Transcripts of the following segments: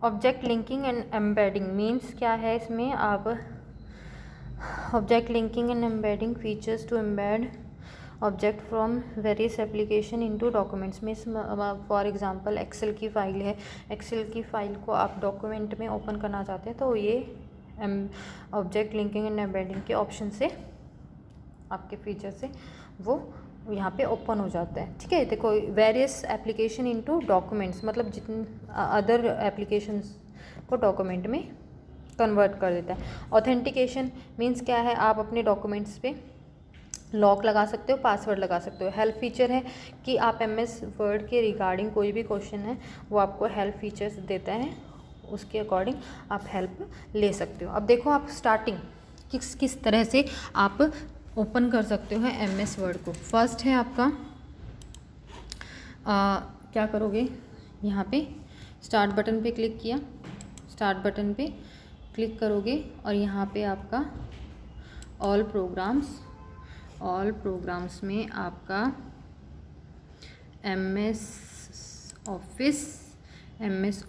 Object linking and embedding means क्या है इसमें, आप object linking and embedding features to embed object from various application into documents में, for example Excel की file है, Excel की फ़ाइल को आप डॉक्यूमेंट में ओपन करना चाहते हैं तो ये ऑब्जेक्ट लिंकिंग एंड एम्बेडिंग के ऑप्शन से, आपके फीचर से वो यहाँ पे ओपन हो जाता है। ठीक है, देखो वेरियस एप्लीकेशन इनटू डॉक्यूमेंट्स मतलब जितने अदर एप्लीकेशंस को डॉक्यूमेंट में कन्वर्ट कर देता है। ऑथेंटिकेशन मीन्स क्या है, आप अपने डॉक्यूमेंट्स पे लॉक लगा सकते हो, पासवर्ड लगा सकते हो। हेल्प फीचर है कि आप MS वर्ड के रिगार्डिंग कोई भी क्वेश्चन है वो आपको हेल्प फीचर्स देता है, उसके अकॉर्डिंग आप हेल्प ले सकते हो। अब देखो आप स्टार्टिंग किस तरह से आप ओपन कर सकते हो MS वर्ड को। फर्स्ट है आपका क्या करोगे, यहाँ पे स्टार्ट बटन पे क्लिक किया, स्टार्ट बटन पे क्लिक करोगे और यहाँ पे आपका ऑल प्रोग्राम्स में आपका MS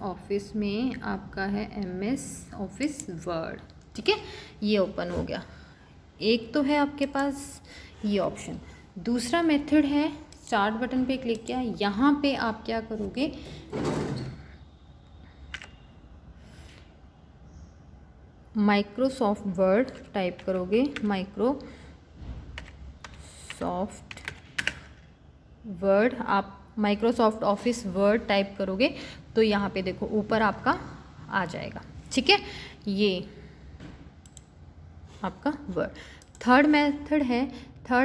ऑफिस में आपका है MS ऑफिस वर्ड। ठीक है, ये ओपन हो गया। एक तो है आपके पास ये ऑप्शन। दूसरा मेथड है स्टार्ट बटन पे क्लिक किया, यहाँ पे आप क्या करोगे, माइक्रोसॉफ्ट वर्ड टाइप करोगे, माइक्रोसॉफ्ट वर्ड, आप माइक्रोसॉफ्ट ऑफिस वर्ड टाइप करोगे तो यहाँ पे देखो ऊपर आपका आ जाएगा। ठीक है, ये आपका वर्ड। थर्ड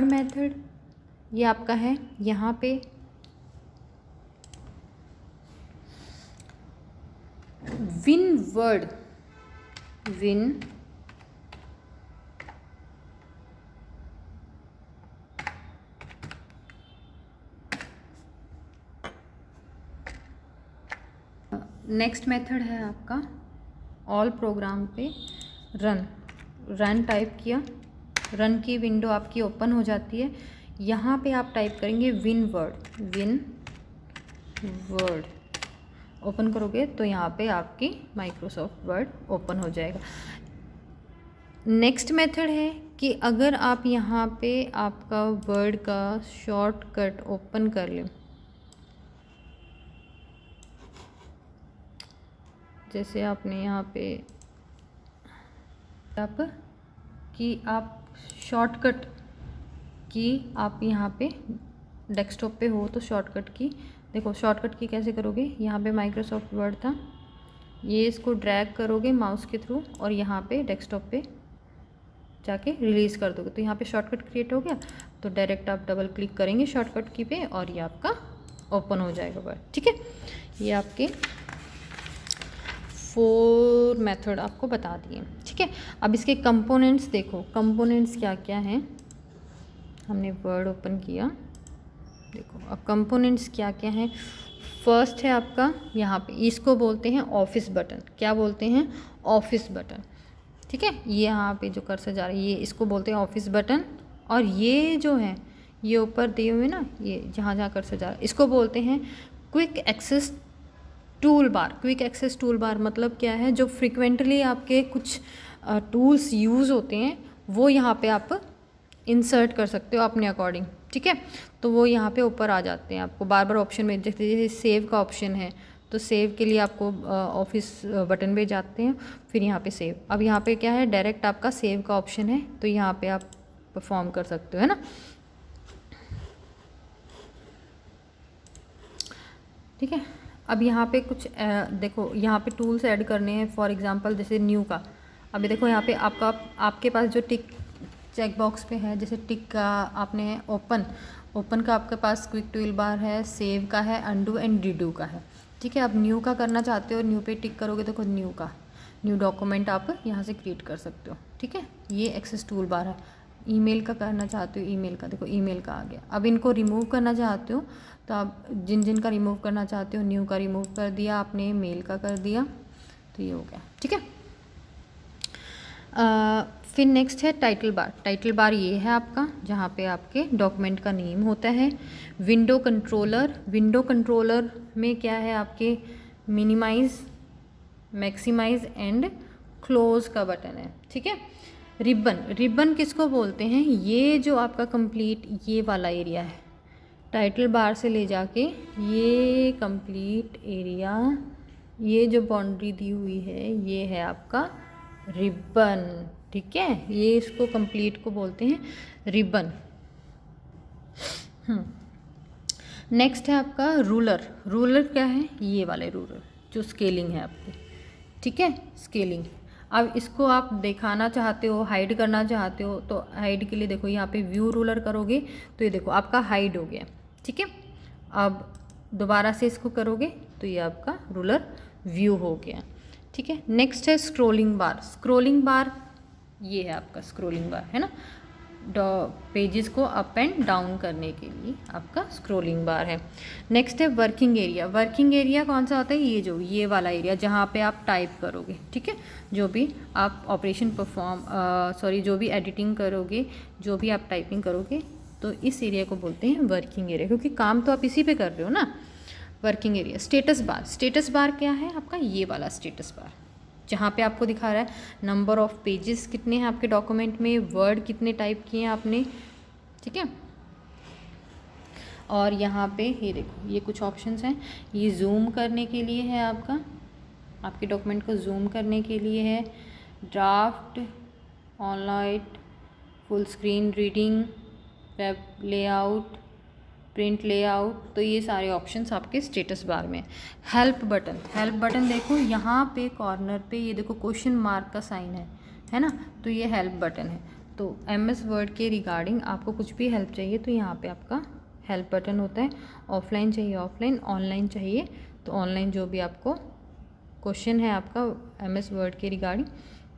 मेथड ये आपका है यहाँ पे विन वर्ड, नेक्स्ट मेथड है आपका ऑल प्रोग्राम पे रन टाइप किया, रन की विंडो आपकी ओपन हो जाती है। यहाँ पे आप टाइप करेंगे विन वर्ड ओपन करोगे तो यहाँ पे आपकी माइक्रोसॉफ्ट वर्ड ओपन हो जाएगा। नेक्स्ट मेथड है कि अगर आप यहाँ पे आपका वर्ड का शॉर्टकट ओपन कर लें, जैसे आपने यहाँ पे आप शॉर्टकट की आप यहाँ पे डेस्कटॉप पे हो तो शॉर्टकट की देखो, शॉर्टकट की कैसे करोगे, यहाँ पे माइक्रोसॉफ्ट वर्ड था, ये इसको ड्रैग करोगे माउस के थ्रू और यहाँ पे डेस्कटॉप पे जाके रिलीज़ कर दोगे तो यहाँ पे शॉर्टकट क्रिएट हो गया। तो डायरेक्ट आप डबल क्लिक करेंगे शॉर्टकट की पे और ये आपका ओपन हो जाएगा वर्ड। ठीक है, ये आपके 4 मेथड आपको बता दिए। ठीक है, अब इसके कंपोनेंट्स देखो, कंपोनेंट्स क्या क्या हैं। हमने वर्ड ओपन किया, देखो अब कंपोनेंट्स क्या क्या हैं। फर्स्ट है आपका यहाँ पे, इसको बोलते हैं ऑफिस बटन। क्या बोलते हैं, ऑफिस बटन। ठीक है, ये यहाँ पे जो कर्सर जा रहा है ये इसको बोलते हैं ऑफिस बटन। और ये जो है ये ऊपर दिए हुए ना, ये जहाँ जहाँ कर्सर जा रहा है इसको बोलते हैं quick access tool bar. Quick access tool bar मतलब क्या है, जो फ्रिक्वेंटली आपके कुछ टूल्स यूज़ होते हैं वो यहाँ पे आप इंसर्ट कर सकते हो अपने अकॉर्डिंग। ठीक है, तो वो यहाँ पे ऊपर आ जाते हैं आपको बार बार ऑप्शन में। जैसे सेव का ऑप्शन है तो सेव के लिए आपको ऑफिस बटन पे जाते हैं, फिर यहाँ पे सेव। अब यहाँ पे क्या है, डायरेक्ट आपका सेव का ऑप्शन है तो यहाँ पे आप परफॉर्म कर सकते हो, है ना। ठीक है, अब यहाँ पे कुछ देखो यहाँ पे टूल्स ऐड करने हैं। फॉर एग्जांपल जैसे न्यू का, अभी देखो यहाँ पे आपके पास जो टिक चेक बॉक्स पे है, जैसे टिक का आपने ओपन का आपके पास क्विक टूल बार है, सेव का है, अंडू एंड रीडू का है। ठीक है, आप न्यू का करना चाहते हो, न्यू पे टिक करोगे तो न्यू डॉक्यूमेंट आप यहाँ से क्रिएट कर सकते हो। ठीक है, ये एक्सेस टूल बार है। ईमेल का करना चाहते हो, ईमेल का देखो ईमेल का आ गया। अब इनको रिमूव करना चाहते हो तो आप जिन का रिमूव करना चाहते हो, न्यू का रिमूव कर दिया आपने, मेल का कर दिया, तो ये हो गया। ठीक है, फिर नेक्स्ट है टाइटल बार। टाइटल बार ये है आपका जहाँ पे आपके डॉक्यूमेंट का नेम होता है। विंडो कंट्रोलर में क्या है आपके मिनिमाइज मैक्सिमाइज एंड क्लोज का बटन है, ठीक है। रिबन, रिबन किसको बोलते हैं, ये जो आपका कंप्लीट ये वाला एरिया है, टाइटल बार से ले जाके ये कंप्लीट एरिया, ये जो बाउंड्री दी हुई है ये है आपका रिबन, ठीक है। ये इसको कंप्लीट को बोलते हैं रिबन। नेक्स्ट है आपका रूलर। रूलर क्या है, ये वाले रूलर जो स्केलिंग है आपकी, ठीक है, स्केलिंग। अब इसको आप दिखाना चाहते हो, हाइड करना चाहते हो, तो हाइड के लिए देखो यहाँ पे व्यू रूलर करोगे तो ये देखो आपका हाइड हो गया, ठीक है। अब दोबारा से इसको करोगे तो ये आपका रूलर व्यू हो गया, ठीक है। नेक्स्ट है स्क्रोलिंग बार। स्क्रोलिंग बार ये है आपका स्क्रोलिंग बार, है ना, पेजेस को अप एंड डाउन करने के लिए आपका स्क्रोलिंग बार है। नेक्स्ट है वर्किंग एरिया। वर्किंग एरिया कौन सा होता है, ये जो ये वाला एरिया जहाँ पे आप टाइप करोगे, ठीक है, जो भी आप ऑपरेशन जो भी एडिटिंग करोगे, जो भी आप टाइपिंग करोगे, तो इस एरिया को बोलते हैं वर्किंग एरिया, क्योंकि काम तो आप इसी पे कर रहे हो ना। Working area. Status bar. Status bar क्या है आपका, ये वाला स्टेटस बार जहाँ पे आपको दिखा रहा है नंबर ऑफ़ पेजेस कितने हैं आपके डॉक्यूमेंट में, वर्ड कितने टाइप किए हैं आपने, ठीक है। और यहाँ पे ये देखो ये कुछ ऑप्शंस हैं, ये जूम करने के लिए है आपका, आपके डॉक्यूमेंट को जूम करने के लिए है, draft, online, full screen reading, web layout, print layout, तो ये सारे ऑप्शंस आपके स्टेटस बार में। Help button. हेल्प बटन देखो यहाँ पे कॉर्नर पे ये देखो क्वेश्चन मार्क का साइन है ना, तो ये हेल्प बटन है। तो MS वर्ड के रिगार्डिंग आपको कुछ भी हेल्प चाहिए तो यहाँ पे आपका हेल्प बटन होता है। ऑफलाइन चाहिए ऑफलाइन, ऑनलाइन चाहिए तो ऑनलाइन, जो भी आपको क्वेश्चन है आपका MS वर्ड के रिगार्डिंग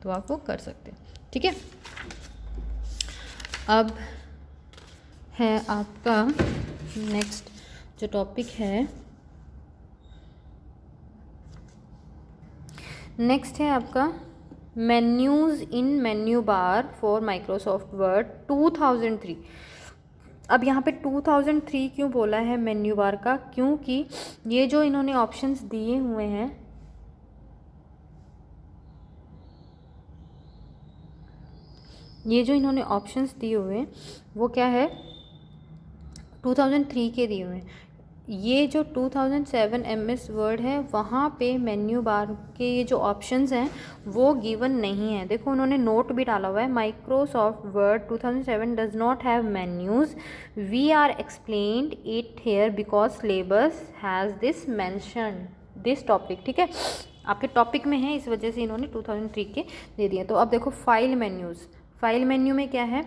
तो आप वो कर सकते हैं, ठीक है। अब है आपका नेक्स्ट जो टॉपिक है, नेक्स्ट है आपका menus in menu bar for Microsoft word 2003। अब यहाँ पे 2003 क्यों बोला है मेन्यू बार का, क्योंकि ये जो इन्होंने ऑप्शंस दिए हुए हैं, ये जो इन्होंने ऑप्शंस दिए हुए हैं वो क्या है 2003 के दिए हुए हैं। ये जो 2007 MS वर्ड है वहाँ पे मेन्यू बार के ये जो ऑप्शंस हैं वो गिवन नहीं है। देखो उन्होंने नोट भी डाला हुआ है, Microsoft Word 2007 does not have menus, we are explained it here because syllabus has this mention this topic, ठीक है, आपके टॉपिक में है, इस वजह से इन्होंने 2003 के दे दिए। तो अब देखो फाइल मेन्यूज़। फाइल मेन्यू में क्या है,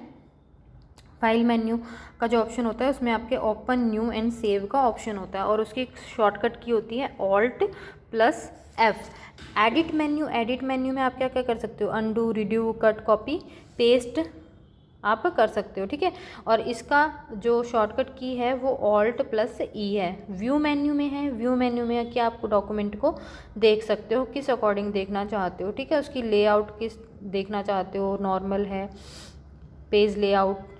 फाइल मेन्यू का जो ऑप्शन होता है उसमें आपके ओपन, न्यू एंड सेव का ऑप्शन होता है और उसकी एक शॉर्टकट की होती है Alt+F। Edit menu, edit menu में आप क्या क्या कर सकते हो, undo, Rideau, cut, copy, paste आप कर सकते हो, ठीक है। और इसका जो शॉर्टकट की है वो Alt+E है। व्यू मेन्यू में है, व्यू मेन्यू में क्या आपको डॉक्यूमेंट को देख सकते हो, किस अकॉर्डिंग देखना चाहते हो, ठीक है, उसकी लेआउट किस देखना चाहते हो, नॉर्मल है, पेज लेआउट,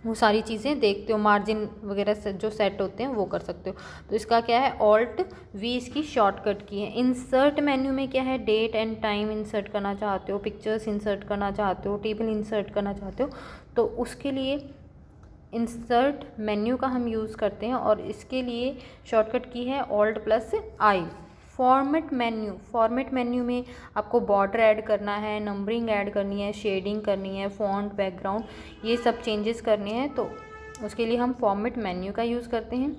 वो सारी चीज़ें देखते हो, मार्जिन वगैरह जो सेट होते हैं वो कर सकते हो। तो इसका क्या है Alt+V इसकी शॉर्टकट की है। इंसर्ट मेन्यू में क्या है, डेट एंड टाइम इंसर्ट करना चाहते हो, पिक्चर्स इंसर्ट करना चाहते हो, टेबल इंसर्ट करना चाहते हो, तो उसके लिए इंसर्ट मेन्यू का हम यूज़ करते हैं और इसके लिए शॉर्टकट की है Alt+I। Format menu, format menu में आपको बॉर्डर ऐड करना है, नंबरिंग ऐड करनी है, शेडिंग करनी है, फॉन्ट, बैकग्राउंड, ये सब चेंजेस करने हैं, तो उसके लिए हम फॉर्मेट मेन्यू का यूज़ करते हैं।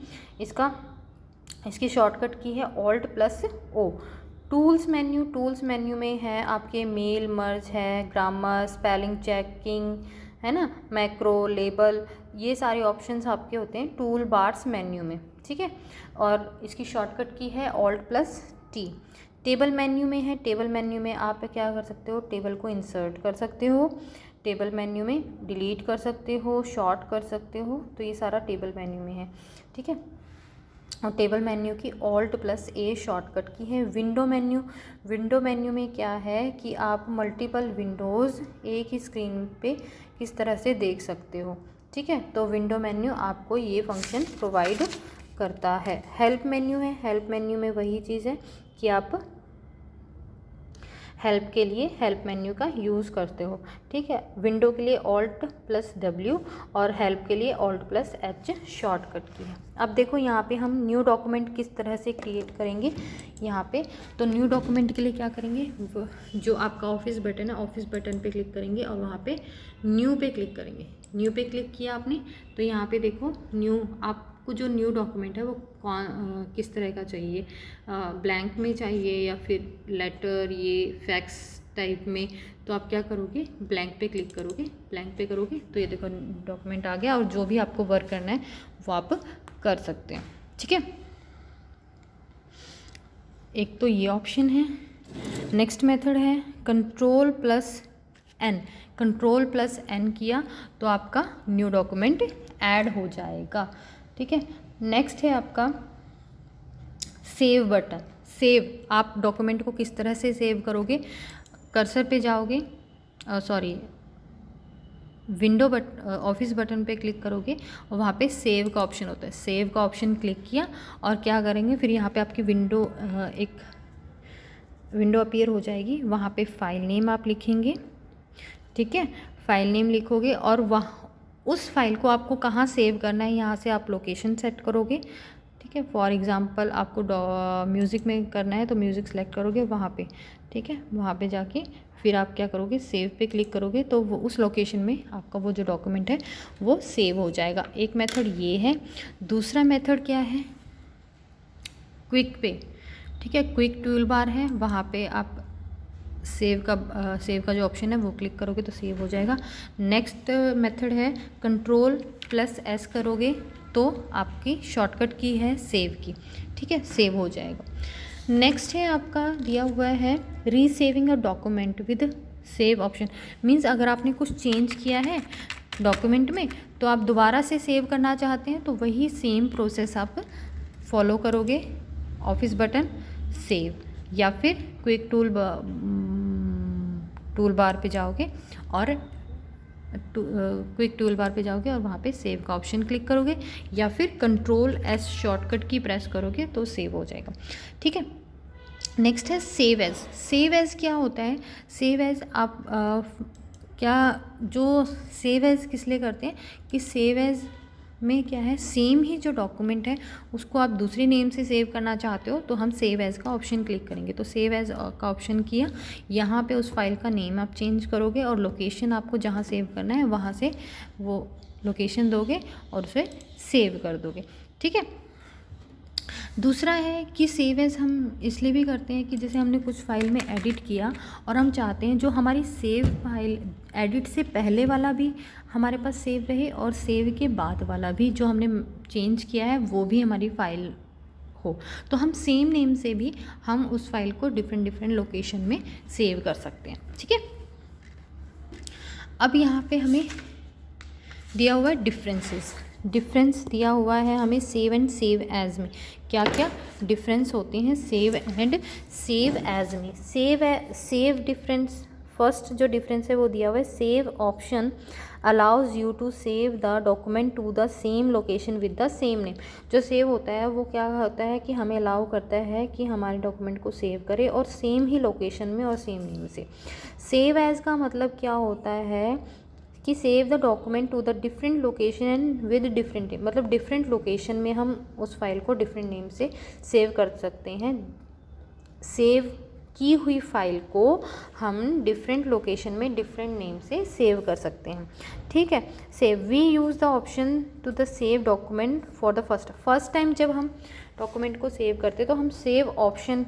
इसकी शॉर्टकट की है Alt+O। Tools menu, tools menu में है आपके मेल, मर्ज है, ग्रामर, स्पेलिंग चेकिंग, है ना, मैक्रो, लेबल, ये सारे ऑप्शंस आपके होते हैं टूल बार्स मेन्यू में, ठीक है। और इसकी शॉर्टकट की है Alt+T। टेबल मेन्यू में है, टेबल मेन्यू में आप क्या कर सकते हो, टेबल को इंसर्ट कर सकते हो, टेबल मेन्यू में डिलीट कर सकते हो, शॉर्ट कर सकते हो, तो ये सारा टेबल मेन्यू में है, ठीक है। और टेबल मेन्यू की Alt+A शॉर्टकट की है। विंडो मेन्यू, विंडो मेन्यू में क्या है कि आप मल्टीपल विंडोज़ एक ही स्क्रीन पे किस तरह से देख सकते हो, ठीक है, तो विंडो मेन्यू आपको ये फंक्शन प्रोवाइड करता है। हेल्प मेन्यू है, हेल्प मेन्यू में वही चीज़ है कि आप हेल्प के लिए हेल्प मेन्यू का यूज़ करते हो, ठीक है। विंडो के लिए Alt+W और हेल्प के लिए Alt+H शॉर्टकट की है। अब देखो यहाँ पे हम न्यू डॉक्यूमेंट किस तरह से क्रिएट करेंगे यहाँ पे। तो न्यू डॉक्यूमेंट के लिए क्या करेंगे, जो आपका ऑफिस बटन है, ऑफिस बटन पे क्लिक करेंगे और वहाँ पे न्यू पे क्लिक करेंगे। न्यू पे क्लिक किया आपने तो यहाँ पे देखो न्यू, आपको जो न्यू डॉक्यूमेंट है वो किस तरह का चाहिए, ब्लैंक में चाहिए या फिर लेटर, ये फैक्स टाइप में। तो आप क्या करोगे, ब्लैंक पे क्लिक करोगे। ब्लैंक पे करोगे तो ये देखो डॉक्यूमेंट आ गया और जो भी आपको वर्क करना है वो आप कर सकते हैं, ठीक है। एक तो ये ऑप्शन है। नेक्स्ट मेथड है Ctrl+N। Ctrl+N किया तो आपका न्यू डॉक्यूमेंट ऐड हो जाएगा, ठीक है। नेक्स्ट है आपका सेव बटन। सेव, आप डॉक्यूमेंट को किस तरह से सेव करोगे, कर्सर पे जाओगे, विंडो ऑफिस बटन पे क्लिक करोगे और वहाँ पे सेव का ऑप्शन होता है। सेव का ऑप्शन क्लिक किया और क्या करेंगे, फिर यहाँ पे आपकी एक विंडो अपीयर हो जाएगी। वहाँ पे फाइल नेम आप लिखेंगे, ठीक है। फाइल नेम लिखोगे और वह उस फाइल को आपको कहाँ सेव करना है, यहाँ से आप लोकेशन सेट करोगे, ठीक है। फॉर एग्ज़ाम्पल आपको म्यूज़िक में करना है तो म्यूज़िक सेलेक्ट करोगे वहाँ पे, ठीक है। वहाँ पे जाके फिर आप क्या करोगे, सेव पे क्लिक करोगे तो वो उस लोकेशन में आपका वो जो डॉक्यूमेंट है वो सेव हो जाएगा। एक मेथड ये है। दूसरा मेथड क्या है, क्विक पे, ठीक है। क्विक टूल बार है, वहाँ पे आप सेव का जो ऑप्शन है वो क्लिक करोगे तो सेव हो जाएगा। नेक्स्ट मेथड है Ctrl+S करोगे तो आपकी शॉर्टकट की है सेव की, ठीक है, सेव हो जाएगा। नेक्स्ट है आपका दिया हुआ है resaving a document with save option. Means अगर आपने कुछ चेंज किया है डॉक्यूमेंट में तो आप दोबारा से सेव करना चाहते हैं तो वही सेम प्रोसेस आप फॉलो करोगे। ऑफिस बटन, सेव, या फिर क्विक टूल बार पे जाओगे और क्विक टूल बार पे जाओगे और वहाँ पे सेव का ऑप्शन क्लिक करोगे या फिर Ctrl+S शॉर्टकट की प्रेस करोगे तो सेव हो जाएगा, ठीक है। नेक्स्ट है सेव एज। सेव एज क्या होता है, सेव एज आप जो सेव एज किस लिए करते हैं कि सेव एज में क्या है, सेम ही जो डॉक्यूमेंट है उसको आप दूसरी नेम से सेव करना चाहते हो तो हम सेव एज़ का ऑप्शन क्लिक करेंगे। तो सेव एज़ का ऑप्शन किया, यहाँ पे उस फाइल का नेम आप चेंज करोगे और लोकेशन आपको जहाँ सेव करना है वहाँ से वो लोकेशन दोगे और उसे सेव कर दोगे, ठीक है। दूसरा है कि सेव एज़ हम इसलिए भी करते हैं कि जैसे हमने कुछ फाइल में एडिट किया और हम चाहते हैं जो हमारी सेव फाइल, एडिट से पहले वाला भी हमारे पास सेव रहे और सेव के बाद वाला भी जो हमने चेंज किया है वो भी हमारी फाइल हो, तो हम सेम नेम से भी हम उस फाइल को डिफरेंट लोकेशन में सेव कर सकते हैं, ठीक है। अब यहाँ पे हमें दिया हुआ है डिफरेंस दिया हुआ है हमें सेव एंड सेव एज में। क्या क्या डिफरेंस होते हैं सेव एंड सेव एज में। सेव डिफरेंस, फर्स्ट जो डिफरेंस है वो दिया हुआ है, save option allows you to save the document to the same location with the same name. जो सेव होता है वो क्या होता है कि हमें अलाउ करता है कि हमारे डॉक्यूमेंट को सेव करे और सेम ही लोकेशन में और सेम नेम से। सेव एज का मतलब क्या होता है कि save the document to the different location and with different name, मतलब डिफरेंट लोकेशन में हम उस फाइल को डिफरेंट नेम से सेव कर सकते हैं। सेव की हुई फाइल को हम डिफरेंट लोकेशन में डिफरेंट नेम से सेव कर सकते हैं, ठीक है। Save, we use the option to the save document for the first time. जब हम डॉक्यूमेंट को सेव करते तो हम सेव ऑप्शन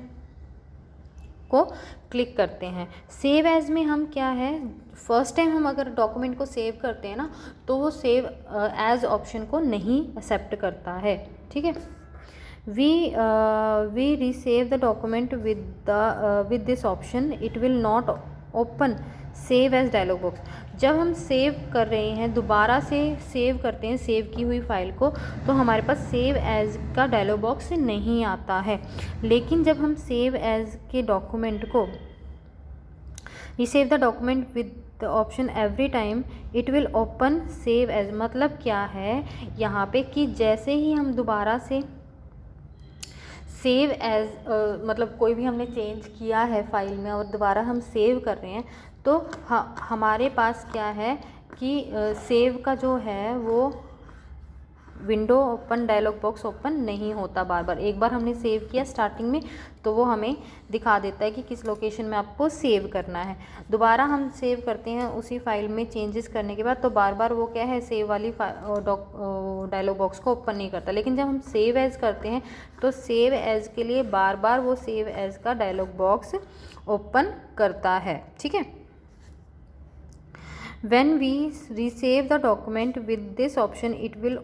को क्लिक करते हैं। सेव एज में हम क्या है, फर्स्ट टाइम हम अगर डॉक्यूमेंट को सेव करते हैं ना तो वो सेव एज ऑप्शन को नहीं एक्सेप्ट करता है, ठीक है। we resave the document with this option, it will not open save as dialog box। जब हम सेव कर रहे हैं, दोबारा से सेव करते हैं सेव की हुई फाइल को, तो हमारे पास सेव एज का डायलॉग बॉक्स नहीं आता है। लेकिन जब हम सेव एज के डॉक्यूमेंट को resave the document with the option every time it will open save as, मतलब क्या है यहाँ पे कि जैसे ही हम दोबारा से सेव एज मतलब कोई भी हमने चेंज किया है फाइल में और दोबारा हम सेव कर रहे हैं, तो हमारे पास क्या है कि सेव का जो है वो window open, dialog box open नहीं होता बार बार। एक बार हमने सेव किया स्टार्टिंग में तो वो हमें दिखा देता है कि किस लोकेशन में आपको सेव करना है। दोबारा हम सेव करते हैं उसी फाइल में चेंजेस करने के बाद, तो बार बार वो क्या है, सेव वाली डायलॉग बॉक्स को ओपन नहीं करता। लेकिन जब हम सेव एज़ करते हैं तो सेव एज़ के लिए बार बार वो सेव एज़ का डायलॉग बॉक्स ओपन करता है। ठीक है। When we resave the document with this option, it will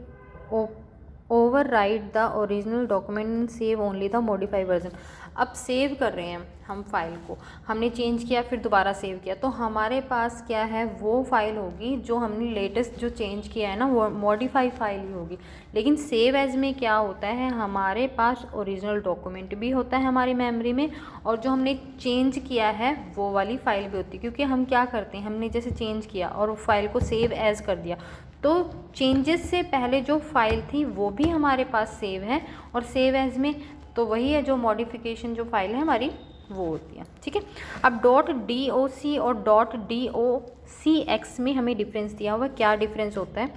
override the original document and save only the modified version. अब सेव कर रहे हैं हम फाइल को, हमने चेंज किया फिर दोबारा सेव किया, तो हमारे पास क्या है, वो फाइल होगी जो हमने लेटेस्ट जो चेंज किया है ना, वो मॉडिफाई फाइल ही होगी। लेकिन सेव एज में क्या होता है, हमारे पास ओरिजिनल डॉक्यूमेंट भी होता है हमारी मेमोरी में, और जो हमने चेंज किया है वो वाली फाइल भी होती है। क्योंकि हम क्या करते हैं, हमने जैसे चेंज किया और फाइल को सेव एज कर दिया, तो चेंजेस से पहले जो फाइल थी वो भी हमारे पास सेव है, और सेव एज में तो वही है जो मॉडिफिकेशन जो फाइल है हमारी वो होती है। ठीक है। अब .doc और .docx में हमें डिफरेंस दिया हुआ है। क्या डिफरेंस होता है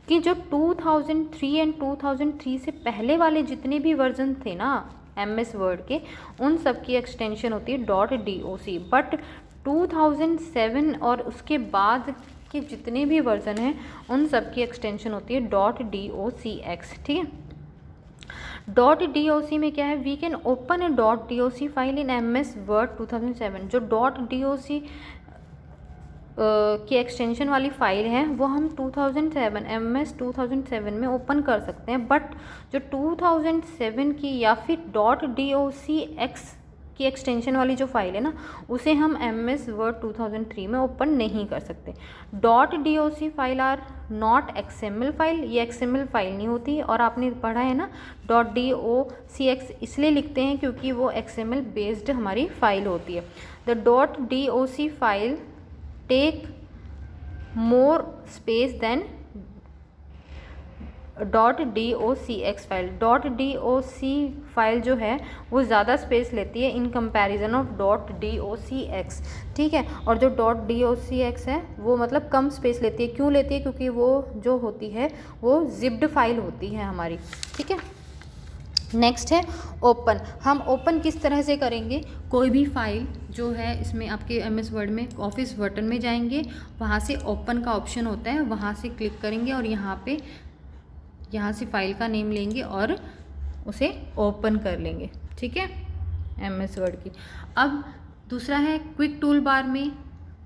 कि जो 2003 एंड 2003 से पहले वाले जितने भी वर्जन थे ना MS वर्ड के, उन सब की एक्सटेंशन होती है .doc। बट 2007 और उसके बाद के जितने भी वर्जन हैं उन सब की एक्सटेंशन होती है .docx। ठीक है। .doc में क्या है, we can open a .doc file in MS Word 2007। जो .doc की एक्सटेंशन वाली फ़ाइल है वो हम 2007 MS 2007 में ओपन कर सकते हैं, बट जो 2007 की या फिर .docx की एक्सटेंशन वाली जो फाइल है ना, उसे हम MS वर्ड 2003 में ओपन नहीं कर सकते। .doc file are not XML file, ये XML फाइल नहीं होती। और आपने पढ़ा है ना .docx इसलिए लिखते हैं क्योंकि वो XML बेस्ड हमारी फाइल होती है। The .doc file take more space than .docx file. .doc file जो है वो ज़्यादा स्पेस लेती है इन कंपैरिजन ऑफ .docx। ठीक है। और जो .docx है वो मतलब कम स्पेस लेती है। क्यों लेती है, क्योंकि वो जो होती है वो जिप्ड फाइल होती है हमारी। ठीक है। नेक्स्ट है ओपन। हम ओपन किस तरह से करेंगे, कोई भी फाइल जो है इसमें आपके MS वर्ड में ऑफिस बटन में जाएंगे, वहाँ से ओपन का ऑप्शन होता है, वहाँ से क्लिक करेंगे और यहाँ से फाइल का नेम लेंगे और उसे ओपन कर लेंगे। ठीक है, MS वर्ड की। अब दूसरा है क्विक टूल बार में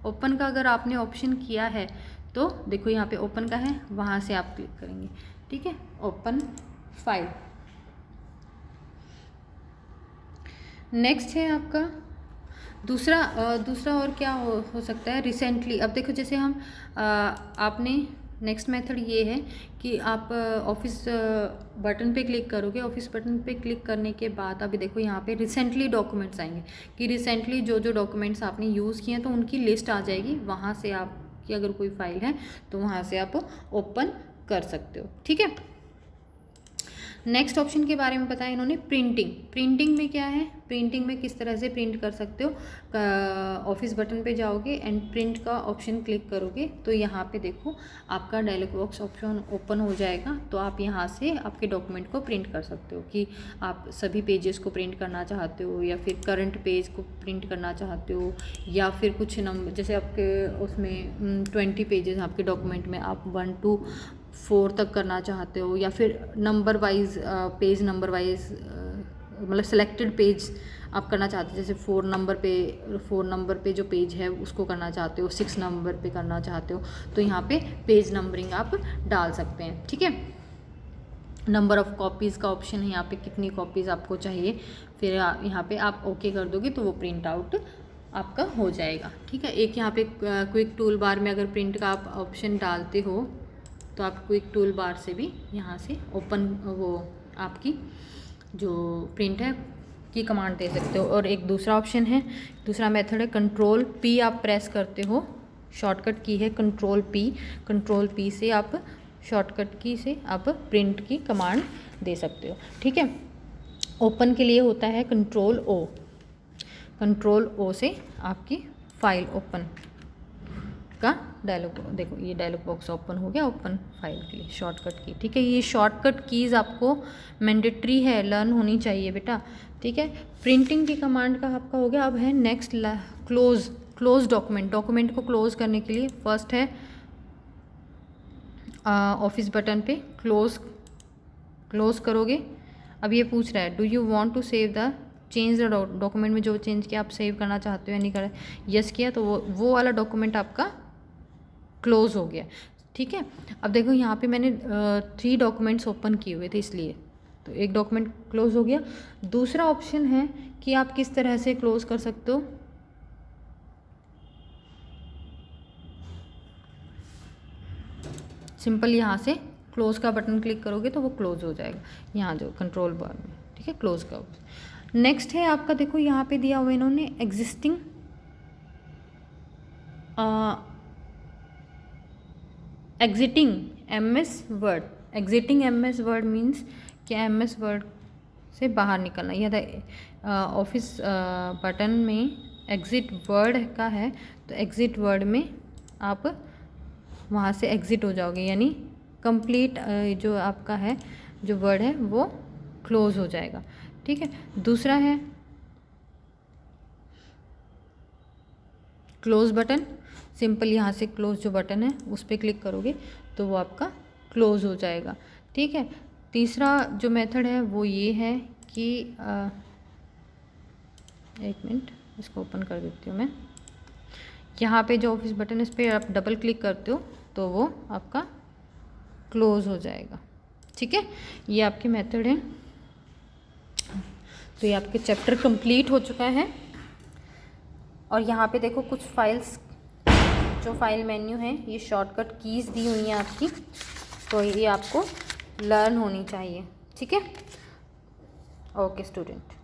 ओपन का अगर आपने ऑप्शन किया है तो देखो यहाँ पे ओपन का है, वहाँ से आप क्लिक करेंगे। ठीक है, ओपन फाइल। नेक्स्ट है आपका दूसरा और क्या हो सकता है, रिसेंटली। अब देखो जैसे हम आपने नेक्स्ट मेथड ये है कि आप ऑफिस बटन पे क्लिक करोगे। ऑफिस बटन पे क्लिक करने के बाद अभी देखो यहाँ पे रिसेंटली डॉक्यूमेंट्स आएंगे कि रिसेंटली जो डॉक्यूमेंट्स आपने यूज़ किए हैं तो उनकी लिस्ट आ जाएगी। वहाँ से आपकी अगर कोई फाइल है तो वहाँ से आप ओपन कर सकते हो। ठीक है। नेक्स्ट ऑप्शन के बारे में बताया इन्होंने, प्रिंटिंग। प्रिंटिंग में क्या है, प्रिंटिंग में किस तरह से प्रिंट कर सकते हो। ऑफिस बटन पे जाओगे एंड प्रिंट का ऑप्शन क्लिक करोगे तो यहाँ पे देखो आपका डायलॉग बॉक्स ऑप्शन ओपन हो जाएगा। तो आप यहाँ से आपके डॉक्यूमेंट को प्रिंट कर सकते हो कि आप सभी पेजेस को प्रिंट करना चाहते हो या फिर करंट पेज को प्रिंट करना चाहते हो या फिर कुछ नंबर, जैसे आपके उसमें 20 पेजेस आपके डॉक्यूमेंट में आप 1 to 4 तक करना चाहते हो, या फिर number wise page number wise मतलब सेलेक्टेड पेज आप करना चाहते हो। जैसे 4 नंबर पे जो पेज है उसको करना चाहते हो, 6 नंबर पे करना चाहते हो, तो यहाँ पे पेज नंबरिंग आप डाल सकते हैं। ठीक है। नंबर ऑफ़ कॉपीज़ का ऑप्शन है यहाँ पे, कितनी कॉपीज़ आपको चाहिए, फिर यहाँ पे आप ओके कर दोगे तो वो प्रिंट आउट आपका हो जाएगा। ठीक है। एक यहाँ पे क्विक टूल बार में अगर प्रिंट का आप ऑप्शन डालते हो तो आप क्विक टूल बार से भी यहाँ से ओपन वो आपकी जो प्रिंट है की कमांड दे सकते हो। और एक दूसरा ऑप्शन है, दूसरा मेथड है कंट्रोल P आप प्रेस करते हो, शॉर्टकट की है कंट्रोल P से आप शॉर्टकट की से आप प्रिंट की कमांड दे सकते हो। ठीक है। ओपन के लिए होता है कंट्रोल ओ, कंट्रोल ओ से आपकी फाइल ओपन का डायलॉग, देखो ये डायलॉग बॉक्स ओपन हो गया ओपन फाइल के लिए शॉर्टकट की। ठीक है, ये शॉर्टकट कीज़ आपको मैंडेटरी है, लर्न होनी चाहिए बेटा। ठीक है, प्रिंटिंग की कमांड का आपका हो गया। अब है नेक्स्ट क्लोज डॉक्यूमेंट। डॉक्यूमेंट को क्लोज करने के लिए फर्स्ट है ऑफिस बटन पे क्लोज करोगे। अब ये पूछ रहा है do you want to save the change the document में जो चेंज किया आप सेव करना चाहते हो या नहीं कर रहे, यस किया तो वो वाला डॉक्यूमेंट आपका क्लोज हो गया। ठीक है, अब देखो यहाँ पे मैंने 3 डॉक्यूमेंट्स ओपन किए हुए थे इसलिए तो एक डॉक्यूमेंट क्लोज हो गया। दूसरा ऑप्शन है कि आप किस तरह से क्लोज कर सकते हो, सिंपल यहाँ से क्लोज का बटन क्लिक करोगे तो वो क्लोज हो जाएगा यहाँ जो कंट्रोल बार में। ठीक है, क्लोज का। नेक्स्ट है आपका, देखो यहाँ पे दिया हुआ इन्होंने exiting MS word. Exiting MS word means क्या, एमएस वर्ड से बाहर निकलना। यह ऑफिस बटन में एग्जिट वर्ड का है तो एग्जिट वर्ड में आप वहाँ से एग्जिट हो जाओगे, यानी कंप्लीट जो आपका है जो वर्ड है वो क्लोज हो जाएगा। ठीक है, दूसरा है क्लोज बटन। सिंपल यहाँ से क्लोज जो बटन है उस पर क्लिक करोगे तो वो आपका क्लोज हो जाएगा। ठीक है, तीसरा जो मेथड है वो ये है कि एक मिनट इसको ओपन कर देती हूँ मैं। यहाँ पे जो ऑफिस बटन है इस पर आप डबल क्लिक करते हो तो वो आपका क्लोज हो जाएगा। ठीक है, ये आपके मेथड हैं। तो ये आपके चैप्टर कंप्लीट हो चुका है। और यहाँ पे देखो कुछ फाइल्स, जो फाइल मेन्यू है ये शॉर्टकट कीज़ दी हुई हैं आपकी, तो ये आपको लर्न होनी चाहिए। ठीक है, ओके स्टूडेंट।